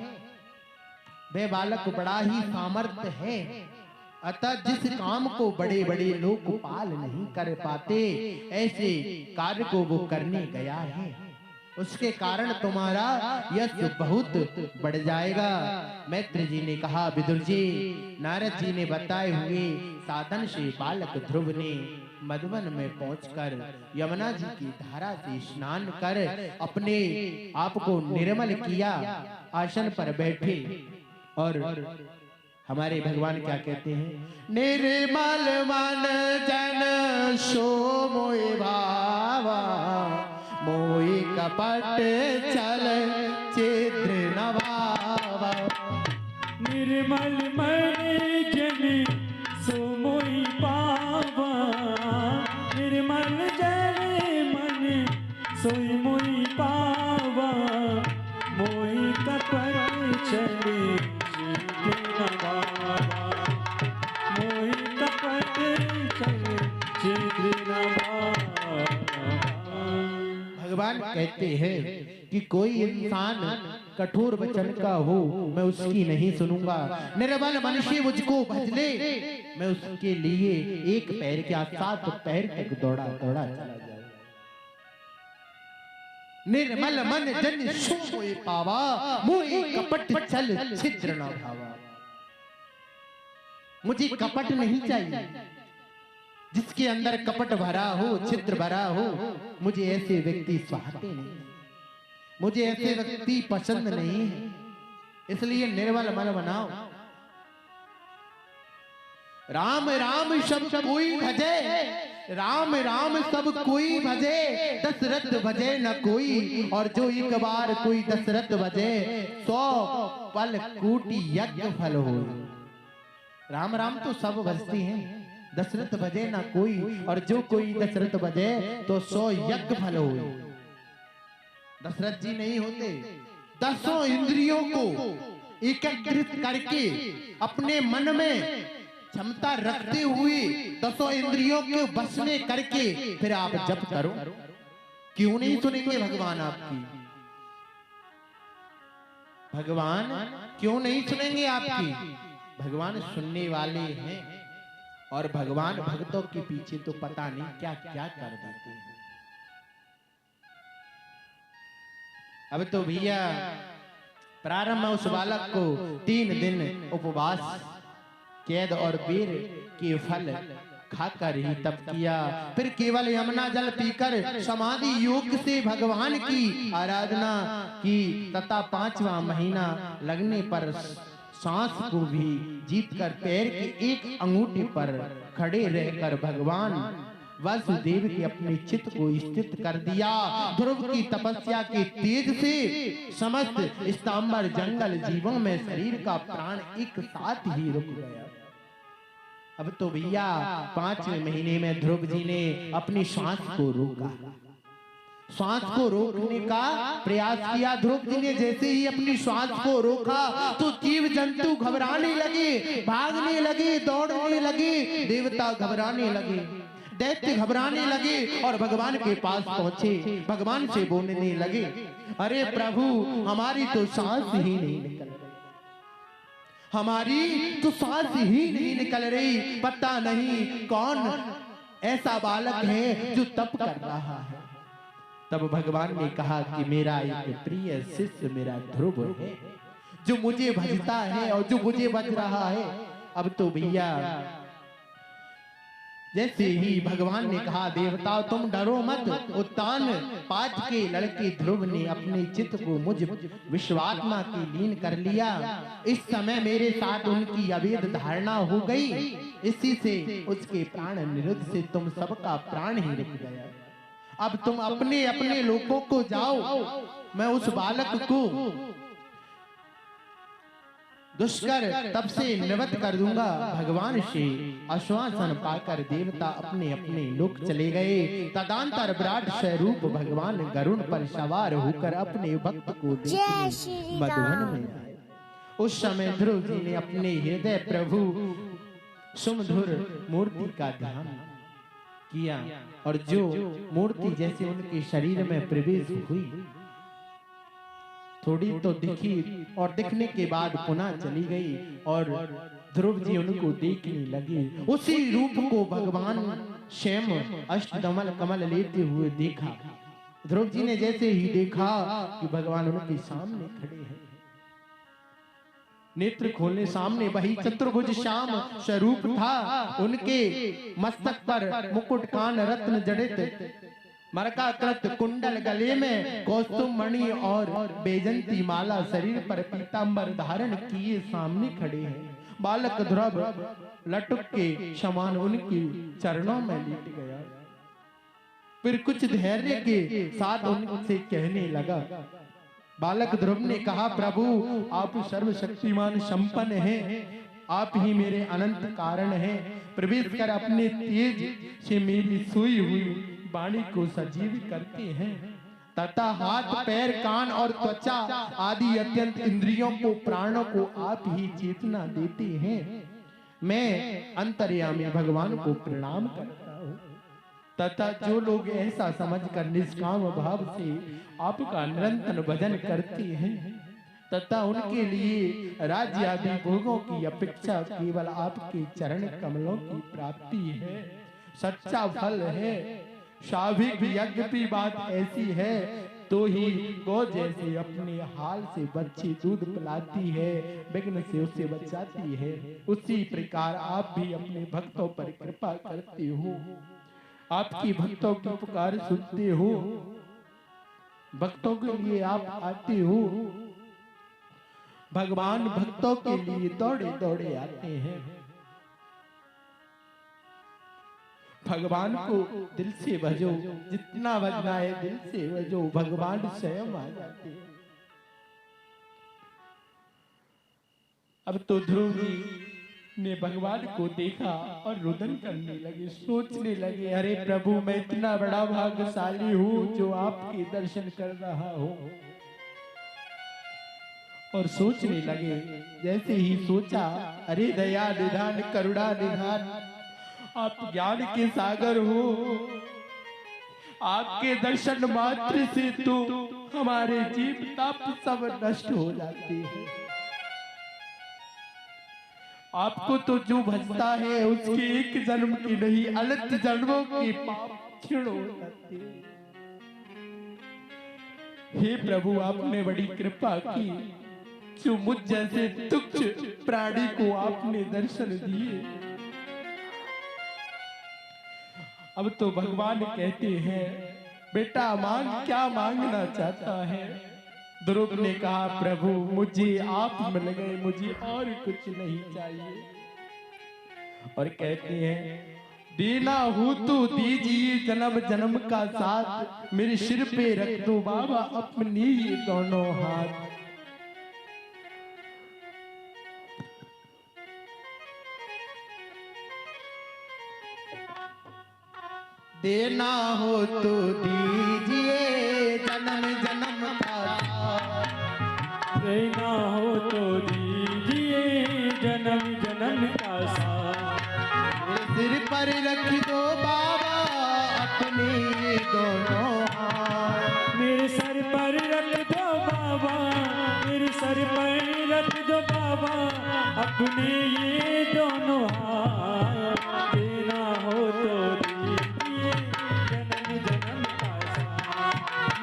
वह बालक बड़ा ही सामर्थ्य है, अतः जिस काम को बड़े बड़े लोग पाल नहीं कर पाते, ऐसे कार्य को वो करने गया है। उसके कारण तुम्हारा यश बहुत बढ़ जाएगा। मैत्र जी ने कहा, विदुर जी, नारद जी ने बताए हुए साधन से बालक ध्रुव ने मधुवन में पहुंचकर यमुना जी की धारा से स्नान कर अपने आप को निर्मल किया, आसन पर बैठे। और हमारे भगवान क्या कहते हैं? निर्मल मन जन सो मोहि भावा, मोहि कपट चल छिद्र नभावा। निर्मल मन जन सो मोहि पावा, निर्मल जन मन सोई मोहि पावा, मोहि कपट चले छिद्र नभावा, मोहि कपट चले छिद्र नभावा। भगवान कहते हैं कि कोई इंसान कठोर वचन का हो, मैं उसकी नहीं सुनूंगा। निर्बल मनुष्य मुझको भज ले, मैं उसके लिए एक पैर के 7 पैर तक दौड़ा दौड़ा चला जाऊं। निर्मल मन जन सो मोहि पावा, मोहि कपट चल छिद्र न भावा। मुझे कपट नहीं चाहिए, जिसके अंदर कपट भरा हो, छिद्र भरा हो, मुझे ऐसे व्यक्ति स्वाहते नहीं, मुझे ऐसे व्यक्ति पसंद नहीं है। इसलिए निर्मल मन बनाओ। राम राम शब्द कोई भजे, राम राम सब कोई भजे, दशरथ भजे न कोई। और जो एक बार कोई दशरथ भजे, 100 पल कोटि यज्ञ फल हो। राम राम तो सब भजते हैं, दशरथ भजे ना कोई। और जो कोई दशरथ भजे तो 100 यज्ञ फल हो। दशरथ जी नहीं होते, 10 इंद्रियों को एकत्रित करके अपने मन में क्षमता रखते हुए 10 इंद्रियों के बस में करके फिर आप जप करो। क्यों नहीं सुनेंगे भगवान आपकी? भगवान क्यों नहीं सुनेंगे आपकी? भगवान सुनने वाले हैं। और भगवान भक्तों के पीछे तो पता नहीं क्या क्या कर देते हैं। अब तो भैया प्रारंभ में उस बालक को 3 दिन उपवास, कैद और बेर के फल खाकर ही तप किया। फिर केवल यमुना जल पीकर समाधि योग से भगवान की आराधना की तथा 5वां महीना लगने पर सांस को भी जीतकर पैर की एक अंगूठे पर खड़े रहकर भगवान वासुदेव के अपने चित्त को स्थित कर दिया। ध्रुव की तपस्या के तेज से समस्त स्तंभर जंगल जीवों में शरीर का प्राण एक साथ ही रुक गया। अब तो भैया 5वें महीने में ध्रुव जी ने अपनी श्वास को रोका। श्वास को रोकने का प्रयास किया। ध्रुव जी ने जैसे ही अपनी श्वास को रोका तो जीव जंतु घबराने लगे, भागने लगे, दौड़ने लगे, देवता घबराने लगे, दैत्य घबराने लगे और भगवान के पास पहुंचे। भगवान से बोलने लगे, अरे प्रभु, हमारी तो सांस ही नहीं निकल रही, हमारी तो सांस ही नहीं निकल रही। पता नहीं कौन ऐसा बालक है जो तप कर रहा है। तब भगवान ने कहा कि मेरा एक प्रिय शिष्य मेरा ध्रुव है, जो मुझे भजता है और जो मुझे भज रहा है। अब तो भैया जैसे ही भगवान ने कहा, देवता तुम डरो मत। उत्तान पाठ के लड़के ध्रुव ने अपने चित्त को मुझ विश्वात्मा की लीन कर लिया। इस समय मेरे साथ उनकी अवैध धारणा हो गई, इसी से उसके प्राण निरुद्ध से तुम सबका प्राण ही रुक गया। अब तुम अपने अपने लोगों को जाओ, मैं उस बालक को दुष्कर तब से निवृत्त कर दूंगा। भगवान से आश्वासन पाकर देवता अपने अपने लोक चले गए। तदंतर विराट स्वरूप भगवान गरुड़ पर सवार होकर अपने भक्त को देखने मधुवन में आए। उस समय ध्रुव जी ने अपने हृदय प्रभु सुमधुर मूर्ति का ध्यान किया और जो मूर्ति जैसे उनके शरीर में प्रवेश हुई, थोड़ी तो दिखी और दिखने के बाद पुनः चली गई और ध्रुव जी उनको देखने लगे। उसी रूप को भगवान स्वयं अष्टदमल कमल लेते हुए देखा। ध्रुव जी ने जैसे ही देखा कि भगवान उनके सामने खड़े हैं, नेत्र खोलने सामने वही चतुर्भुज श्याम स्वरूप था। उनके मस्तक पर मुकुट, कान रत्न जड़ित, मरकाकृत कुंडल, गले में कौस्तुभ मणि और बेजंती माला, शरीर पर पीतांबर धारण किए सामने खड़े हैं। बालक ध्रुव लटक के समान उनके चरणों में लेट गया। फिर कुछ धैर्य के साथ उनसे कहने लगा। बालक ध्रुव ने कहा, प्रभु आप सर्वशक्तिमान संपन्न हैं, आप ही मेरे अनंत कारण हैं। प्रवेश कर अपने तेज से मेरी सोई हुई वाणी को सजीव करते हैं तथा हाथ, पैर, कान और त्वचा आदि अत्यंत इंद्रियों को, प्राणों को आप ही चेतना देते हैं। मैं अंतर्यामी भगवान को प्रणाम करता हूँ तथा जो लोग ऐसा समझकर निष्काम भाव से आपका निरंतर भजन करते हैं तथा उनके लिए राज्य आदि भोगों की अपेक्षा केवल आपके चरण कमलों की प्राप्ति है, सच्चा फल है। स्वाभाविक यज्ञ की बात ऐसी है तो ही गौ जैसे अपने हाल से बच्चे दूध पिलाती है, विघ्न से उसे बचाती है, उसी प्रकार आप भी अपने भक्तों पर कृपा करते हो, आपकी भक्तों की पुकार सुनते हो, भक्तों के लिए आप आते हो। भगवान भक्तों के लिए दौड़े दौड़े आते हैं। भगवान को दिल से भजो, जितना भजना है दिल से भजो, भगवान स्वयं आ जाते हैं। अब तो ध्रुव जी ने भगवान को देखा और रुदन करने लगे, सोचने लगे, अरे प्रभु मैं इतना बड़ा भाग्यशाली हूँ जो आपके दर्शन कर रहा हूँ। और सोचने लगे, जैसे ही सोचा, अरे दया निधान करुणा निधान, आप ज्ञान के सागर हो, आपके दर्शन मात्र से तो हमारे जीव ताप सब नष्ट हो जाते हैं। आपको तो जो भजता है उसके एक जन्म की नहीं अनंत जन्मों के पाप क्षीण हो जाते हैं। हे प्रभु आपने बड़ी कृपा की, जो मुझ जैसे तुच्छ प्राणी को आपने दर्शन दिए। अब तो भगवान कहते हैं, बेटा मांग, क्या मांगना चाहता है? ध्रुव ने कहा, प्रभु मुझे आप मिल गए, मुझे और कुछ नहीं चाहिए। और कहते हैं, देना हो तो दीजिए जन्म जन्म का साथ, मेरे सिर पे रख दो बाबा अपने ये दोनों हाथ। देना हो तो दीजिए जन्म जन्म का साथ, देना हो तो दीजिए जन्म जन्म का साथ, मेरे सिर पर रख दो बाबा अपने दोनों हाथ। मेरे सर पर रख दो बाबा, मेरे सर पर रख दो बाबा अपने ये दोनों हाथ। देना हो तो दीजिए जन्म जन्म का साथ,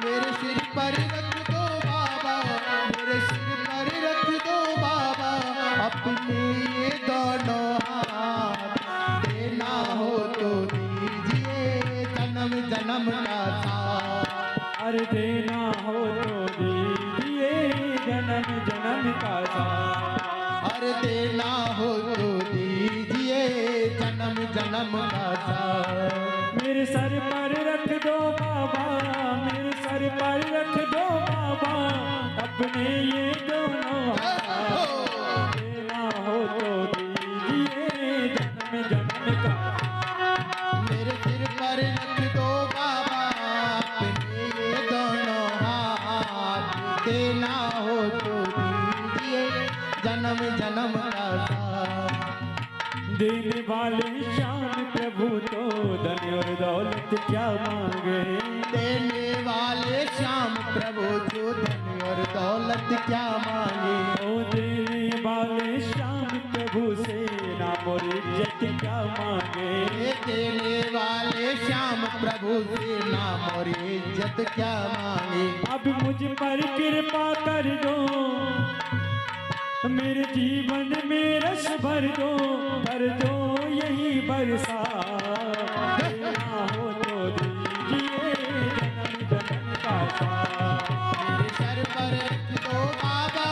मेरे सिर पर रख दो बाबा, मेरे सिर पर रख दो बाबा अपने ये दोनों हाथ। देना हो तो दीजिए जन्म जन्म का साथ, अरे देना हो तो दीजिए जन्म जन्म का साथ, और देना हो तो दीजिए जन्म जन्म का साथ। मेरे सर पर रख दो बाबा, मेरे सर पर रख दो बाबा अपने ये दोनों हाथ। देना हो तो दीजिए जन्म जन्म का, मेरे सिर पर रख दो बाबा अपने ये दोनों हाथ। देना हो तो दीजिए जन्म जन्म का साथ। देने वाले श्याम प्रभु तो धन और दौलत क्या मांगे। देने वाले श्याम प्रभु जो धन और दौलत क्या मांगे। ओ देने वाले श्याम प्रभु से नाम और इज्जत क्या मांगे। ये देने वाले श्याम प्रभु से नाम और इज्जत क्या मांगे। अब मुझ पर कृपा कर दो, मेरे जीवन में रस भर दो, भर दो यही बरसा। देना हो तो दीजिए जन्म जन्म का साथ, मेरे सर पर रख दो बाबा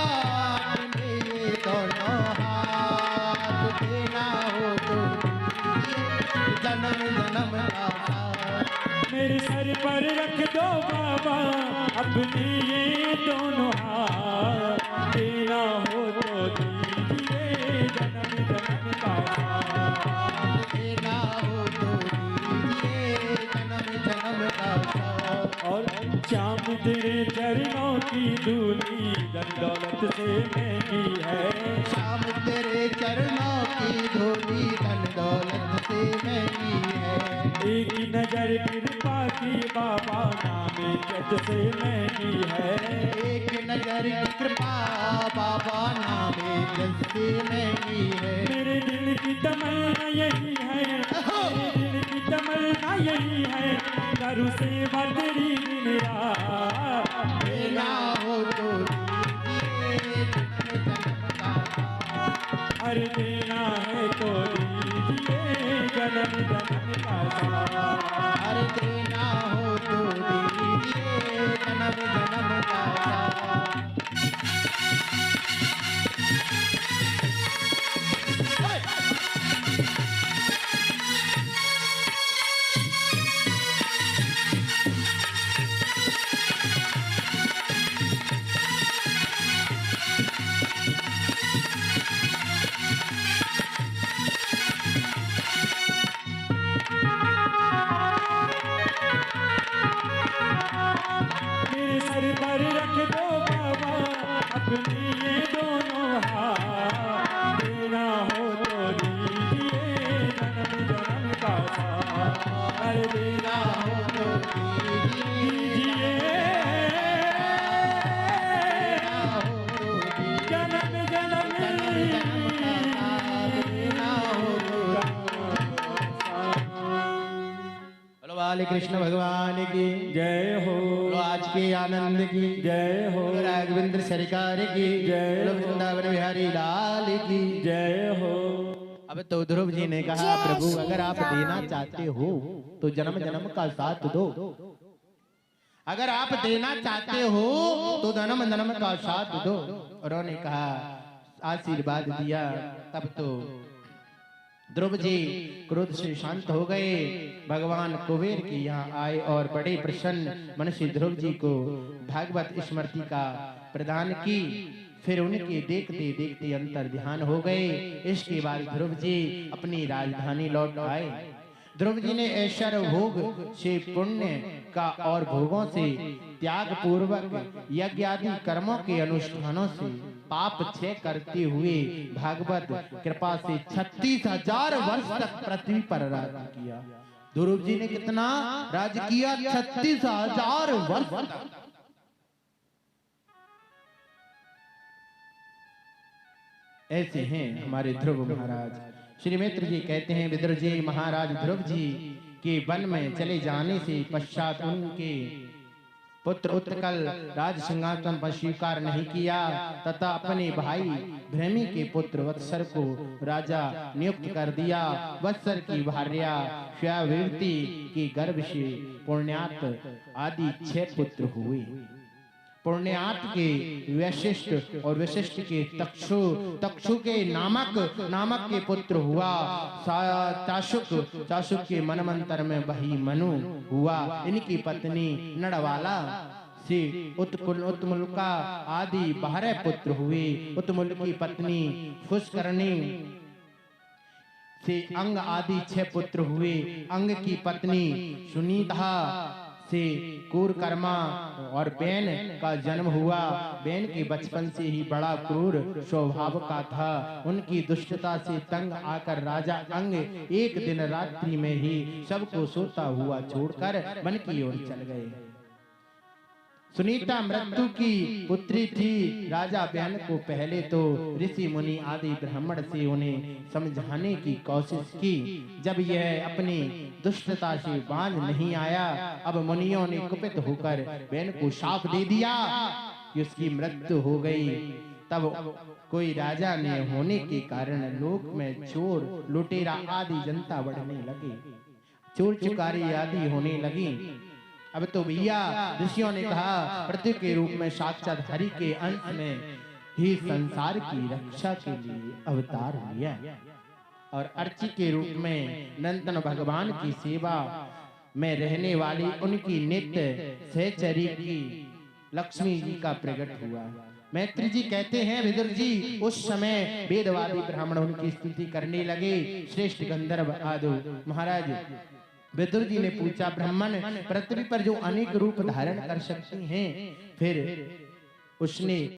अपने ये दोनों हाथ। देना हो तो दीजिए जन्म जन्म का साथ। मेरे सर पर रख दो बाबा अपने ये दोनों हाथ। देना हो तो दीजिए जन्म जन्म का साथ, देना हो तो दीजिए जन्म जन्म का साथ। और श्याम तेरे चरणों की धूली धन दौलत से महंगी है। श्याम तेरे चरणों की धूली धन दौलत से महंगी है। एक नजर कृपा की बाबा नाम इज्जत से महंगी है। एक नजर की कृपा बाबा नाम इज्जत से महंगी है। मेरे दिल की तमन्ना यही है, मेरे दिल की तमन्ना यही है, करूँ सेवा तेरी दिन रात। देना हो तो दीजिए जन्म जन्म का साथ। अरे देना है तो दीजिए जन्म जन्म का साथ। हर देना हो तो दीजिए जन्म जन्म का साथ। दो बाबा अपने ये दोनों हाथ, देना हो तो दीजिए जन्म जन्म का साथ, अरे देना हो तो दीजिए जन्म जन्म बोलो बाले कृष्ण भगवान की जय हो, बोलो आज के आनंद की जय हो, बोलो राघवेंद्र सरकार की जय बोलो हो। वृंदावन बिहारी लाल की। जय हो। अब तो ध्रुव जी ने कहा प्रभु अगर आप देना चाहते हो तो जन्म जन्म का साथ दो, अगर आप देना चाहते हो तो जन्म जन्म का साथ दो। और उन्होंने कहा आशीर्वाद दिया। तब तो ध्रुव जी क्रोध से शांत हो गए, भगवान कुबेर के यहाँ आए और बड़े प्रसन्न मन से ध्रुव जी को भागवत स्मृति का प्रदान की। फिर उनके देखते देखते अंतर ध्यान हो गए। इसके बाद ध्रुव जी अपनी राजधानी लौट आए। ध्रुव जी ने ऐश्वर्य भोग से पुण्य का और भोगों से त्याग पूर्वक यज्ञ आदि कर्मों के अनुष्ठानों से पाप क्षय करते हुए भागवत कृपा से 36,000 वर्ष तक पृथ्वी पर राज किया। ध्रुव जी ने कितना राज किया? 36,000 वर्ष तक। ऐसे हैं हमारे ध्रुव महाराज। श्री मित्र जी कहते हैं विदुर जी महाराज ध्रुव जी के वन में चले जाने से पश्चात उनके पुत्र उत्कल राज सिंहासन पर स्वीकार नहीं किया तथा अपने भाई भ्रमी के पुत्र वत्सर को राजा नियुक्त कर दिया। वत्सर की भार्या श्यावृति के गर्भ से पुण्यात आदि 6 पुत्र हुए। पुण्यात के वैशिष्ट और विशिष्ट के तक्षु, तक्षु के नामक के पुत्र हुआ चाशुक के मनमंत्र में वही मनु हुआ। इनकी पत्नी नड़वाला से उत्मुलका आदि 12 पुत्र हुए। उत्मुल की पत्नी पुष्करणी से अंग आदि 6 पुत्र हुए। अंग की पत्नी सुनीता से कुरकर्मा और बेन का जन्म हुआ। बेन के बचपन से ही बड़ा क्रूर स्वभाव का था। उनकी दुष्टता से तंग आकर राजा अंग एक दिन रात्रि में ही सबको सोता हुआ छोड़कर वन की ओर चल गए। सुनीता मृत्यु की पुत्री थी। राजा बेन को पहले तो ऋषि मुनि आदि ब्राह्मण से उन्हें समझाने की कोशिश की। जब यह अपनी दुष्टता से बांध नहीं आया, अब मुनियों ने कुपित होकर बेन को शाप दे दिया कि उसकी मृत्यु हो गई। तब कोई राजा ने होने के कारण लोक में चोर लुटेरा आदि जनता बढ़ने लगी, चोर चुकारी आदि होने लगी। अब तो भैया ऋषियों ने कहा पृथ्वी के रूप में साक्षात हरि के अंश में ही संसार की रक्षा के लिए अवतार लिया और अर्ची के रूप में नंदन भगवान की सेवा में रहने वाली उनकी नित्य सहचरी की लक्ष्मी जी का प्रकट हुआ। मैत्री जी कहते हैं विदुर जी उस समय वेदवादी ब्राह्मण उनकी स्तुति करने लगे। श्रेष्ठ गंधर्व आदि महाराज विदुर जी ने पूछा ब्राह्मण पृथ्वी पर जो अनेक रूप धारण कर सकती हैं, फिर उसने